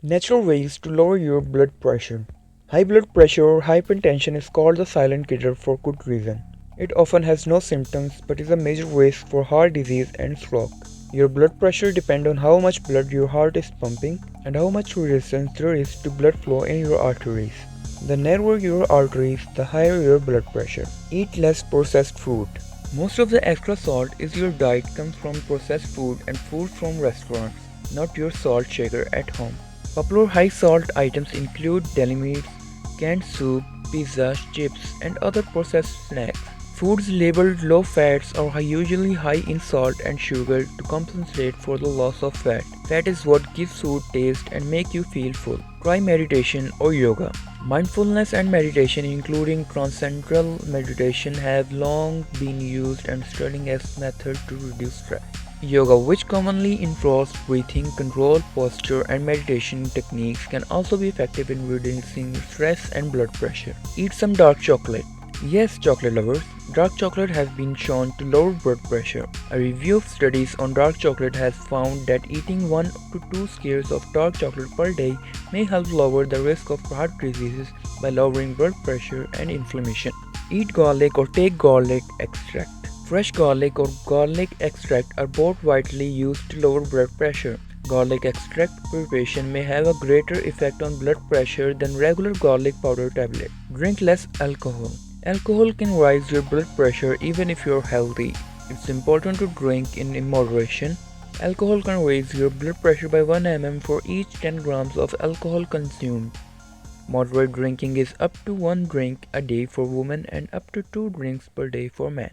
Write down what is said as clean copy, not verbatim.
Natural ways to lower your blood pressure. High blood pressure or hypertension is called the silent killer for good reason. It often has no symptoms but is a major risk for heart disease and stroke. Your blood pressure depends on how much blood your heart is pumping and how much resistance there is to blood flow in your arteries. The narrower your arteries, the higher your blood pressure. Eat less processed food. Most of the extra salt in your diet comes from processed food and food from restaurants, not your salt shaker at home. Popular high salt items include deli meats, canned soup, pizza, chips, and other processed snacks. Foods labeled low fats are usually high in salt and sugar to compensate for the loss of fat. Fat is what gives food taste and make you feel full. Try meditation or yoga. Mindfulness and meditation, including transcendental meditation, have long been used and studied as methods to reduce stress. Yoga, which commonly involves breathing, control, posture, and meditation techniques, can also be effective in reducing stress and blood pressure. Eat some dark chocolate. Yes, chocolate lovers, dark chocolate has been shown to lower blood pressure. A review of studies on dark chocolate has found that eating 1 to 2 squares of dark chocolate per day may help lower the risk of heart diseases by lowering blood pressure and inflammation. Eat garlic or take garlic extract. Fresh garlic or garlic extract are both widely used to lower blood pressure. Garlic extract preparation may have a greater effect on blood pressure than regular garlic powder tablet. Drink less alcohol. Alcohol can raise your blood pressure even if you're healthy. It's important to drink in moderation. Alcohol can raise your blood pressure by 1 mm for each 10 grams of alcohol consumed. Moderate drinking is up to 1 drink a day for women and up to 2 drinks per day for men.